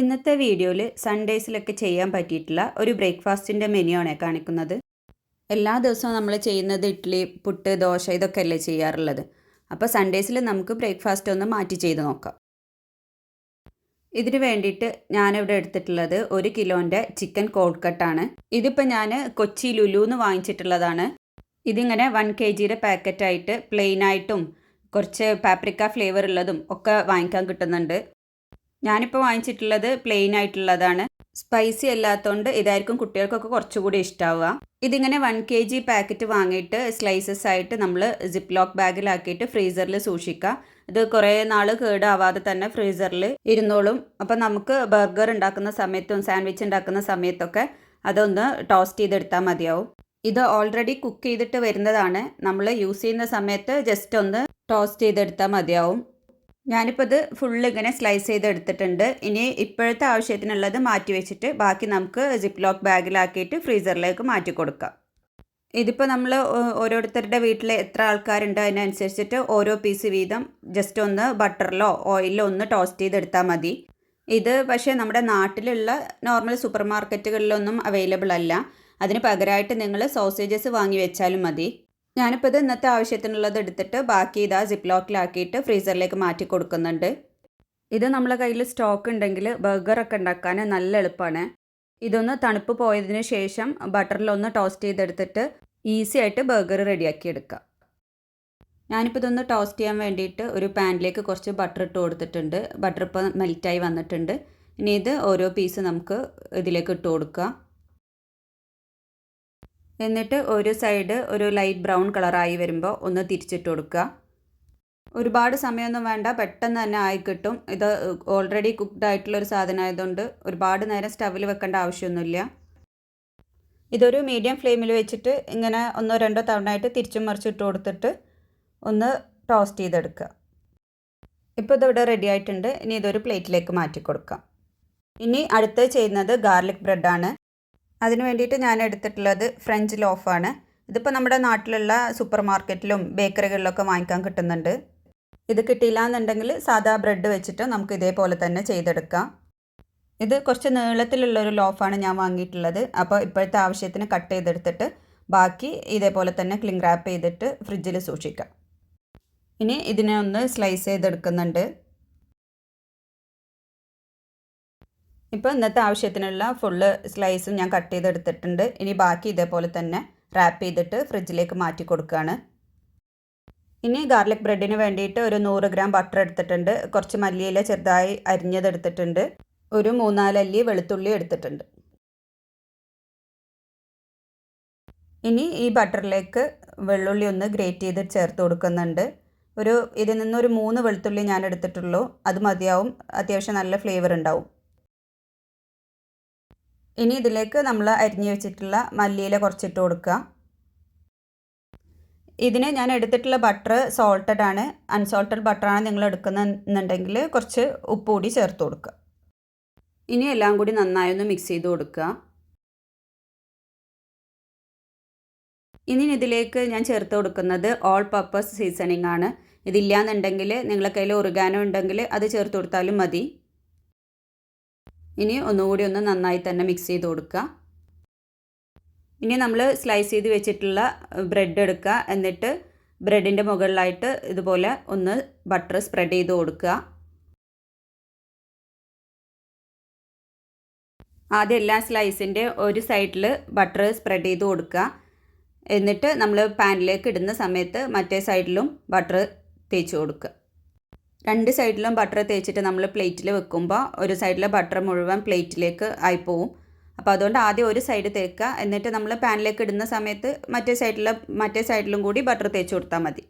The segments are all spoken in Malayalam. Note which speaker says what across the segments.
Speaker 1: ഇന്നത്തെ വീഡിയോയിൽ സൺഡേസിലൊക്കെ ചെയ്യാൻ പറ്റിയിട്ടുള്ള ഒരു ബ്രേക്ക്ഫാസ്റ്റിൻ്റെ മെനു ആണ് കാണിക്കുന്നത്. എല്ലാ ദിവസവും നമ്മൾ ചെയ്യുന്നത് ഇഡ്ഡലി, പുട്ട്, ദോശ ഇതൊക്കെ അല്ലേ ചെയ്യാറുള്ളത്. അപ്പോൾ സൺഡേസിൽ നമുക്ക് ബ്രേക്ക്ഫാസ്റ്റ് ഒന്ന് മാറ്റി ചെയ്ത് നോക്കാം. ഇതിന് വേണ്ടിയിട്ട് ഞാനിവിടെ എടുത്തിട്ടുള്ളത് 1 കിലോൻ്റെ ചിക്കൻ കോൾഡ് കട്ടാണ്. ഇതിപ്പോൾ ഞാൻ കൊച്ചി ലുലുന്ന് വാങ്ങിച്ചിട്ടുള്ളതാണ്. ഇതിങ്ങനെ 1 kgയുടെ പാക്കറ്റായിട്ട് പ്ലെയിനായിട്ടും കുറച്ച് പാപ്രിക്ക ഫ്ലേവർ ഉള്ളതും ഒക്കെ വാങ്ങിക്കാൻ കിട്ടുന്നുണ്ട്. ഞാനിപ്പോൾ വാങ്ങിച്ചിട്ടുള്ളത് പ്ലെയിൻ ആയിട്ടുള്ളതാണ്. സ്പൈസി അല്ലാത്തതുകൊണ്ട് ഇതായിരിക്കും കുട്ടികൾക്കൊക്കെ കുറച്ചുകൂടി ഇഷ്ടമാവുക. ഇതിങ്ങനെ 1 kg പാക്കറ്റ് വാങ്ങിയിട്ട് സ്ലൈസസ് ആയിട്ട് നമ്മൾ സിപ്പ് ലോക്ക് ബാഗിലാക്കിയിട്ട് ഫ്രീസറിൽ സൂക്ഷിക്കുക. ഇത് കുറേ നാൾ കേടാവാതെ തന്നെ ഫ്രീസറിൽ ഇരുന്നോളും. അപ്പോൾ നമുക്ക് ബർഗർ ഉണ്ടാക്കുന്ന സമയത്തും സാൻഡ്വിച്ച് ഉണ്ടാക്കുന്ന സമയത്തൊക്കെ അതൊന്ന് ടോസ്റ്റ് ചെയ്തെടുത്താൽ മതിയാവും. ഇത് ഓൾറെഡി കുക്ക് ചെയ്തിട്ട് വരുന്നതാണ്. നമ്മൾ യൂസ് ചെയ്യുന്ന സമയത്ത് ജസ്റ്റ് ഒന്ന് ടോസ്റ്റ് ചെയ്തെടുത്താൽ മതിയാവും. ഞാനിപ്പോൾ ഇത് ഫുള്ള് ഇങ്ങനെ സ്ലൈസ് ചെയ്തെടുത്തിട്ടുണ്ട്. ഇനി ഇപ്പോഴത്തെ ആവശ്യത്തിനുള്ളത് മാറ്റി വെച്ചിട്ട് ബാക്കി നമുക്ക് സിപ്പ് ലോക്ക് ബാഗിലാക്കിയിട്ട് ഫ്രീസറിലേക്ക് മാറ്റി കൊടുക്കാം. ഇതിപ്പോൾ നമ്മൾ ഓരോരുത്തരുടെ വീട്ടിൽ എത്ര ആൾക്കാരുണ്ട് അതിനനുസരിച്ചിട്ട് ഓരോ പീസ് വീതം ജസ്റ്റ് ഒന്ന് ബട്ടറിലോ ഓയിലിലോ ഒന്ന് ടോസ്റ്റ് ചെയ്തെടുത്താൽ മതി. ഇത് പക്ഷേ നമ്മുടെ നാട്ടിലുള്ള നോർമൽ സൂപ്പർ മാർക്കറ്റുകളിലൊന്നും അവൈലബിൾ അല്ല. അതിന് പകരമായിട്ട് നിങ്ങൾ സോസേജസ് വാങ്ങി വെച്ചാലും മതി. ഞാനിപ്പോൾ ഇത് ഇന്നത്തെ ആവശ്യത്തിനുള്ളത് എടുത്തിട്ട് ബാക്കി ഇതാ സിപ്പ് ലോക്കിലാക്കിയിട്ട് ഫ്രീസറിലേക്ക് മാറ്റി കൊടുക്കുന്നുണ്ട്. ഇത് നമ്മളെ കയ്യിൽ സ്റ്റോക്ക് ഉണ്ടെങ്കിൽ ബർഗറൊക്കെ ഉണ്ടാക്കാൻ നല്ല എളുപ്പമാണ്. ഇതൊന്ന് തണുപ്പ് പോയതിന് ശേഷം ബട്ടറിലൊന്ന് ടോസ്റ്റ് ചെയ്തെടുത്തിട്ട് ഈസി ആയിട്ട് ബർഗർ റെഡിയാക്കി എടുക്കാം. ഞാനിപ്പോൾ ഇതൊന്ന് ടോസ്റ്റ് ചെയ്യാൻ വേണ്ടിയിട്ട് ഒരു പാനിലേക്ക് കുറച്ച് ബട്ടർ ഇട്ട് കൊടുത്തിട്ടുണ്ട്. ബട്ടർ ഇപ്പോൾ മെൽറ്റായി വന്നിട്ടുണ്ട്. ഇനി ഇത് ഓരോ പീസ് നമുക്ക് ഇതിലേക്ക് ഇട്ട് കൊടുക്കാം. എന്നിട്ട് ഒരു സൈഡ് ഒരു ലൈറ്റ് ബ്രൗൺ കളറായി വരുമ്പോൾ ഒന്ന് തിരിച്ചിട്ട് കൊടുക്കുക. ഒരുപാട് സമയമൊന്നും വേണ്ട, പെട്ടെന്ന് തന്നെ ആയി കിട്ടും. ഇത് ഓൾറെഡി കുക്ക്ഡ് ആയിട്ടുള്ളൊരു സാധനം ആയതുകൊണ്ട് ഒരുപാട് നേരം സ്റ്റവിൽ വെക്കേണ്ട ആവശ്യമൊന്നുമില്ല. ഇതൊരു മീഡിയം ഫ്ലെയിമിൽ വെച്ചിട്ട് ഇങ്ങനെ 1-2 തവണയായിട്ട് തിരിച്ചും മറിച്ചിട്ട് കൊടുത്തിട്ട് ഒന്ന് ടോസ്റ്റ് ചെയ്തെടുക്കുക. ഇപ്പോൾ ഇതിവിടെ റെഡി ആയിട്ടുണ്ട്. ഇനി ഇതൊരു പ്ലേറ്റിലേക്ക് മാറ്റി കൊടുക്കാം. ഇനി അടുത്ത് ചെയ്യുന്നത് ഗാർലിക് ബ്രെഡാണ്. അതിന് വേണ്ടിയിട്ട് ഞാൻ എടുത്തിട്ടുള്ളത് ഫ്രഞ്ച് ലോഫാണ്. ഇതിപ്പോൾ നമ്മുടെ നാട്ടിലുള്ള സൂപ്പർ മാർക്കറ്റിലും ബേക്കറികളിലൊക്കെ വാങ്ങിക്കാൻ കിട്ടുന്നുണ്ട്. ഇത് കിട്ടിയില്ല എന്നുണ്ടെങ്കിൽ സാധാ ബ്രെഡ് വെച്ചിട്ട് നമുക്ക് ഇതേപോലെ തന്നെ ചെയ്തെടുക്കാം. ഇത് കുറച്ച് നീളത്തിലുള്ളൊരു ലോഫാണ് ഞാൻ വാങ്ങിയിട്ടുള്ളത്. അപ്പോൾ ഇപ്പോഴത്തെ ആവശ്യത്തിന് കട്ട് ചെയ്തെടുത്തിട്ട് ബാക്കി ഇതേപോലെ തന്നെ ക്ലിംഗ് റാപ്പ് ചെയ്തിട്ട് ഫ്രിഡ്ജിൽ സൂക്ഷിക്കാം. ഇനി ഇതിനെ ഒന്ന് സ്ലൈസ് ചെയ്തെടുക്കുന്നുണ്ട്. ഇപ്പോൾ ഇന്നത്തെ ആവശ്യത്തിനുള്ള ഫുള്ള് സ്ലൈസും ഞാൻ കട്ട് ചെയ്തെടുത്തിട്ടുണ്ട്. ഇനി ബാക്കി ഇതേപോലെ തന്നെ റാപ്പ് ചെയ്തിട്ട് ഫ്രിഡ്ജിലേക്ക് മാറ്റി കൊടുക്കുകയാണ്. ഇനി ഗാർലിക് ബ്രെഡിന് വേണ്ടിയിട്ട് ഒരു 100 ഗ്രാം ബട്ടർ എടുത്തിട്ടുണ്ട്. കുറച്ച് മല്ലിയില ചെറുതായി അരിഞ്ഞതെടുത്തിട്ടുണ്ട്. ഒരു 3-4 അല്ലി വെളുത്തുള്ളി എടുത്തിട്ടുണ്ട്. ഇനി ഈ ബട്ടറിലേക്ക് വെള്ളുള്ളി ഒന്ന് ഗ്രേറ്റ് ചെയ്ത് ചേർത്ത് കൊടുക്കുന്നുണ്ട്. ഇതിൽ നിന്നൊരു 3 വെളുത്തുള്ളി ഞാൻ എടുത്തിട്ടുള്ളൂ. അത് മതിയാവും. അത്യാവശ്യം നല്ല ഫ്ലേവർ ഉണ്ടാവും. ഇനി ഇതിലേക്ക് നമ്മൾ അരിഞ്ഞു വെച്ചിട്ടുള്ള മല്ലിയില കുറച്ചിട്ട് കൊടുക്കുക. ഇതിന് ഞാൻ എടുത്തിട്ടുള്ള ബട്ടർ സോൾട്ടഡ് ആണ്. അൺസോൾട്ടഡ് ബട്ടറാണ് നിങ്ങൾ എടുക്കുന്നുണ്ടെങ്കിൽ കുറച്ച് ഉപ്പ് കൂടി ചേർത്ത് കൊടുക്കുക. ഇനി എല്ലാം കൂടി നന്നായി ഒന്ന് മിക്സ് ചെയ്ത് കൊടുക്കുക. ഇനി ഇതിലേക്ക് ഞാൻ ചേർത്ത് കൊടുക്കുന്നത് ഓൾ പർപ്പസ് സീസണിങ് ആണ്. ഇതില്ലാന്നുണ്ടെങ്കിൽ നിങ്ങളെ കയ്യിൽ ഒറിഗാനോ ഉണ്ടെങ്കിൽ അത് ചേർത്ത് കൊടുത്താലും മതി. ഇനി ഒന്നുകൂടി ഒന്ന് നന്നായി തന്നെ മിക്സ് ചെയ്ത് കൊടുക്കുക. ഇനി നമ്മൾ സ്ലൈസ് ചെയ്ത് വെച്ചിട്ടുള്ള ബ്രെഡ് എടുക്കുക. എന്നിട്ട് ബ്രെഡിൻ്റെ മുകളിലായിട്ട് ഇതുപോലെ ഒന്ന് ബട്ടർ സ്പ്രെഡ് ചെയ്ത് കൊടുക്കുക. ആദ്യം എല്ലാ സ്ലൈസിൻ്റെ ഒരു സൈഡിൽ ബട്ടർ സ്പ്രെഡ് ചെയ്ത് കൊടുക്കുക. എന്നിട്ട് നമ്മൾ പാനിലേക്ക് ഇടുന്ന സമയത്ത് മറ്റേ സൈഡിലും ബട്ടർ തേച്ച് കൊടുക്കുക. 2 സൈഡിലും ബട്ടർ തേച്ചിട്ട് നമ്മൾ പ്ലേറ്റിൽ വെക്കുമ്പോൾ ഒരു സൈഡിലെ ബട്ടർ മുഴുവൻ പ്ലേറ്റിലേക്ക് ആയിപ്പോവും. അപ്പോൾ അതുകൊണ്ട് ആദ്യം ഒരു സൈഡ് തേക്കുക. എന്നിട്ട് നമ്മൾ പാനിലേക്ക് ഇടുന്ന സമയത്ത് മറ്റേ സൈഡിലും കൂടി ബട്ടർ തേച്ച് കൊടുത്താൽ മതി.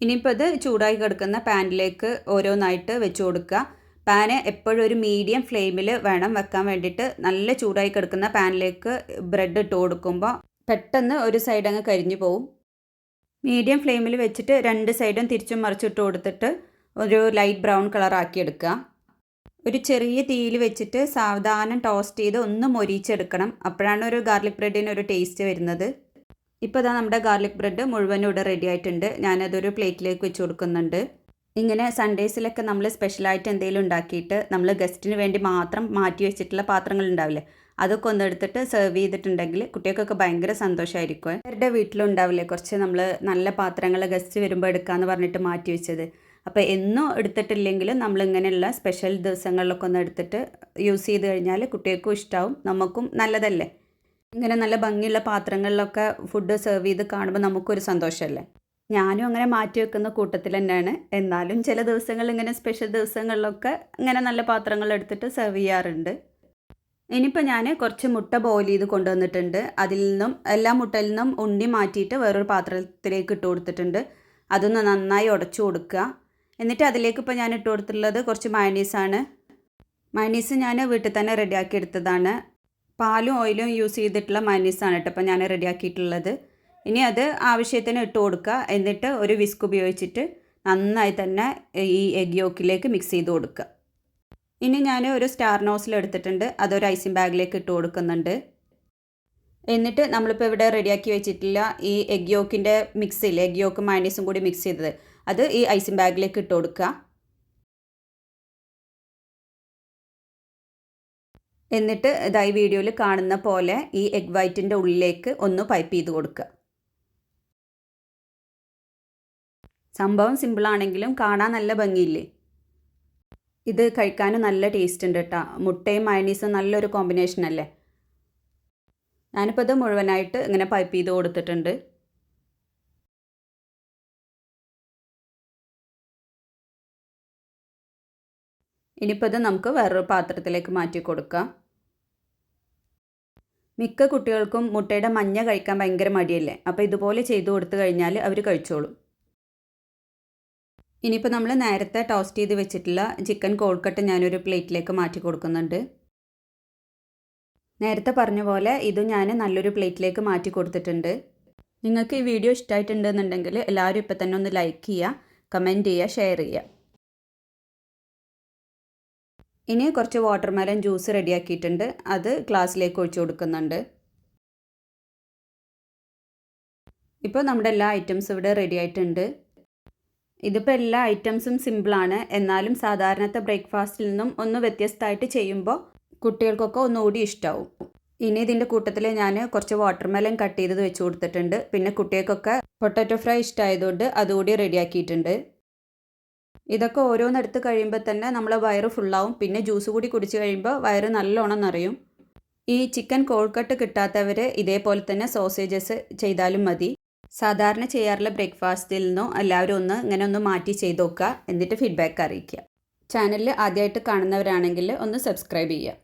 Speaker 1: ഇനിയിപ്പോൾ ഇത് ചൂടായി കിടക്കുന്ന പാനിലേക്ക് ഓരോന്നായിട്ട് വെച്ച് കൊടുക്കുക. പാന് എപ്പോഴും ഒരു മീഡിയം ഫ്ലെയിമിൽ വേണം വെക്കാൻ വേണ്ടിയിട്ട്. നല്ല ചൂടായി കിടക്കുന്ന പാനിലേക്ക് ബ്രെഡ് ഇട്ട് കൊടുക്കുമ്പോൾ പെട്ടെന്ന് ഒരു സൈഡ് അങ്ങ് കരിഞ്ഞു പോവും. മീഡിയം ഫ്ലെയിമിൽ വെച്ചിട്ട് 2 സൈഡും തിരിച്ചും മറിച്ചിട്ട് കൊടുത്തിട്ട് ഒരു ലൈറ്റ് ബ്രൗൺ കളർ ആക്കി എടുക്കുക. ഒരു ചെറിയ തീയിൽ വെച്ചിട്ട് സാവധാനം ടോസ്റ്റ് ചെയ്ത് ഒന്ന് മൊരിച്ചെടുക്കണം. അപ്പോഴാണ് ഒരു ഗാർലിക് ബ്രെഡിന് ഒരു ടേസ്റ്റ് വരുന്നത്. ഇപ്പോൾ ഇതാ നമ്മുടെ ഗാർലിക് ബ്രെഡ് മുഴുവനും ഇവിടെ റെഡി ആയിട്ടുണ്ട്. ഞാനതൊരു പ്ലേറ്റിലേക്ക് വെച്ച് കൊടുക്കുന്നുണ്ട്. ഇങ്ങനെ സൺഡേസിലൊക്കെ നമ്മൾ സ്പെഷ്യലായിട്ട് എന്തെങ്കിലും ഉണ്ടാക്കിയിട്ട് നമ്മൾ ഗസ്റ്റിന് വേണ്ടി മാത്രം മാറ്റി വെച്ചിട്ടുള്ള പാത്രങ്ങൾ ഉണ്ടാവില്ലേ, അതൊക്കെ ഒന്ന് എടുത്തിട്ട് സെർവ് ചെയ്തിട്ടുണ്ടെങ്കിൽ കുട്ടികൾക്കൊക്കെ ഭയങ്കര സന്തോഷമായിരിക്കും. അവരുടെ വീട്ടിലുണ്ടാവില്ലേ കുറച്ച് നമ്മൾ നല്ല പാത്രങ്ങൾ ഗസ്റ്റ് വരുമ്പോൾ എടുക്കാമെന്ന് പറഞ്ഞിട്ട് മാറ്റി വെച്ചത്. അപ്പോൾ എന്നും എടുത്തിട്ടില്ലെങ്കിലും നമ്മളിങ്ങനെയുള്ള സ്പെഷ്യൽ ദിവസങ്ങളിലൊക്കെ ഒന്ന് എടുത്തിട്ട് യൂസ് ചെയ്ത് കഴിഞ്ഞാൽ കുട്ടികൾക്കും ഇഷ്ടമാവും, നമുക്കും നല്ലതല്ലേ. ഇങ്ങനെ നല്ല ഭംഗിയുള്ള പാത്രങ്ങളിലൊക്കെ ഫുഡ് സെർവ് ചെയ്ത് കാണുമ്പോൾ നമുക്കൊരു സന്തോഷമല്ലേ. ഞാനും അങ്ങനെ മാറ്റി വെക്കുന്ന കൂട്ടത്തിൽ തന്നെയാണ്. എന്നാലും ചില ദിവസങ്ങളിൽ ഇങ്ങനെ സ്പെഷ്യൽ ദിവസങ്ങളിലൊക്കെ ഇങ്ങനെ നല്ല പാത്രങ്ങൾ എടുത്തിട്ട് സെർവ് ചെയ്യാറുണ്ട്. ഇനിയിപ്പോൾ ഞാൻ കുറച്ച് മുട്ട ബോയിൽ ചെയ്ത് കൊണ്ടുവന്നിട്ടുണ്ട്. അതിൽ നിന്നും എല്ലാ മുട്ടയിൽ നിന്നും ഉണ്ണി മാറ്റിയിട്ട് വേറൊരു പാത്രത്തിലേക്ക് ഇട്ട് കൊടുത്തിട്ടുണ്ട്. അതൊന്ന് നന്നായി ഉടച്ചു കൊടുക്കുക. എന്നിട്ട് അതിലേക്ക് ഇപ്പോൾ ഞാൻ ഇട്ട് കൊടുത്തിട്ടുള്ളത് കുറച്ച് മയണീസാണ്. മയണീസ് ഞാൻ വീട്ടിൽ തന്നെ റെഡിയാക്കി എടുത്തതാണ്. പാലും ഓയിലും യൂസ് ചെയ്തിട്ടുള്ള മയണീസാണ് കേട്ടോ ഇപ്പോൾ ഞാൻ റെഡിയാക്കിയിട്ടുള്ളത്. ഇനി അത് ആവശ്യത്തിന് ഇട്ട് കൊടുക്കുക. എന്നിട്ട് ഒരു വിസ്ക് ഉപയോഗിച്ചിട്ട് നന്നായി തന്നെ ഈ എഗ് യോക്കിലേക്ക് മിക്സ് ചെയ്ത് കൊടുക്കുക. ഇനി ഞാൻ ഒരു സ്റ്റാർ നോസിൽ എടുത്തിട്ടുണ്ട്, അതൊരു ഐസിങ് ബാഗിലേക്ക് ഇട്ട് കൊടുക്കുന്നുണ്ട്. എന്നിട്ട് നമ്മളിപ്പോൾ ഇവിടെ റെഡിയാക്കി വെച്ചിട്ടില്ല ഈ എഗ് യോക്കിൻ്റെ മിക്സിൽ എഗ് യോക്കും മയണീസും കൂടി മിക്സ് ചെയ്തത്, അത് ഈ ഐസിങ് ബാഗിലേക്ക് ഇട്ട് കൊടുക്കുക. എന്നിട്ട് ഇതായി വീഡിയോയിൽ കാണുന്ന പോലെ ഈ എഗ് വൈറ്റിൻ്റെ ഉള്ളിലേക്ക് ഒന്ന് പൈപ്പ് ചെയ്ത് കൊടുക്കുക. സംഭവം സിമ്പിളാണെങ്കിലും കാണാൻ നല്ല ഭംഗിയില്ലേ. ഇത് കഴിക്കാനും നല്ല ടേസ്റ്റ് ഉണ്ട് കേട്ടോ. മുട്ടയും മയണീസും നല്ലൊരു കോമ്പിനേഷൻ അല്ലേ. ഞാനിപ്പോൾ ഇത് മുഴുവനായിട്ട് ഇങ്ങനെ പൈപ്പ് ചെയ്ത് കൊടുത്തിട്ടുണ്ട്. ഇനിയിപ്പോൾ ഇത് നമുക്ക് വേറൊരു പാത്രത്തിലേക്ക് മാറ്റി കൊടുക്കാം. മിക്ക കുട്ടികൾക്കും മുട്ടയുടെ മഞ്ഞ കഴിക്കാൻ ഭയങ്കര മടിയല്ലേ. അപ്പോൾ ഇതുപോലെ ചെയ്തു കൊടുത്തു കഴിഞ്ഞാൽ അവർ കഴിച്ചോളും. ഇനിയിപ്പോൾ നമ്മൾ നേരത്തെ ടോസ്റ്റ് ചെയ്ത് വെച്ചിട്ടുള്ള ചിക്കൻ കോൾക്കട്ട് ഞാനൊരു പ്ലേറ്റിലേക്ക് മാറ്റി കൊടുക്കുന്നുണ്ട്. നേരത്തെ പറഞ്ഞ പോലെ ഇതും ഞാൻ നല്ലൊരു പ്ലേറ്റിലേക്ക് മാറ്റി കൊടുത്തിട്ടുണ്ട്. നിങ്ങൾക്ക് ഈ വീഡിയോ ഇഷ്ടമായിട്ടുണ്ടെന്നുണ്ടെങ്കിൽ എല്ലാവരും ഇപ്പോൾ തന്നെ ഒന്ന് ലൈക്ക് ചെയ്യുക, കമൻറ്റ് ചെയ്യുക, ഷെയർ ചെയ്യുക. ഇനി കുറച്ച് വാട്ടർമെലൺ ജ്യൂസ് റെഡിയാക്കിയിട്ടുണ്ട്, അത് ഗ്ലാസ്സിലേക്ക് ഒഴിച്ചു കൊടുക്കുന്നുണ്ട്. ഇപ്പോൾ നമ്മുടെ എല്ലാ ഐറ്റംസും ഇവിടെ റെഡി ആയിട്ടുണ്ട്. ഇതിപ്പോൾ എല്ലാ ഐറ്റംസും സിമ്പിളാണ്. എന്നാലും സാധാരണത്തെ ബ്രേക്ക്ഫാസ്റ്റിൽ നിന്നും ഒന്ന് വ്യത്യസ്തമായിട്ട് ചെയ്യുമ്പോൾ കുട്ടികൾക്കൊക്കെ ഒന്നുകൂടി ഇഷ്ടമാവും. ഇനി ഇതിൻ്റെ കൂട്ടത്തിൽ ഞാൻ കുറച്ച് വാട്ടർമെലൺ കട്ട് ചെയ്തത് വെച്ച് കൊടുത്തിട്ടുണ്ട്. പിന്നെ കുട്ടികൾക്കൊക്കെ പൊട്ടാറ്റോ ഫ്രൈ ഇഷ്ടമായതുകൊണ്ട് അതുകൂടി റെഡിയാക്കിയിട്ടുണ്ട്. ഇതൊക്കെ ഓരോന്നെടുത്ത് കഴിയുമ്പോൾ തന്നെ നമ്മളെ വയറ് ഫുള്ളാവും. പിന്നെ ജ്യൂസ് കൂടി കുടിച്ച് കഴിയുമ്പോൾ വയറ് നല്ലോണം നിറയും. ഈ ചിക്കൻ കോൾക്കട്ട് കിട്ടാത്തവർ ഇതേപോലെ തന്നെ സോസേജസ് ചെയ്താലും മതി. സാധാരണ ചെയ്യാറുള്ള ബ്രേക്ക്ഫാസ്റ്റിൽ നിന്നോ എല്ലാവരും ഇങ്ങനെ ഒന്ന് മാറ്റി ചെയ്ത് നോക്കുക. എന്നിട്ട് ഫീഡ്ബാക്ക് അറിയിക്കുക. ചാനലിൽ ആദ്യമായിട്ട് കാണുന്നവരാണെങ്കിൽ ഒന്ന് സബ്സ്ക്രൈബ് ചെയ്യുക.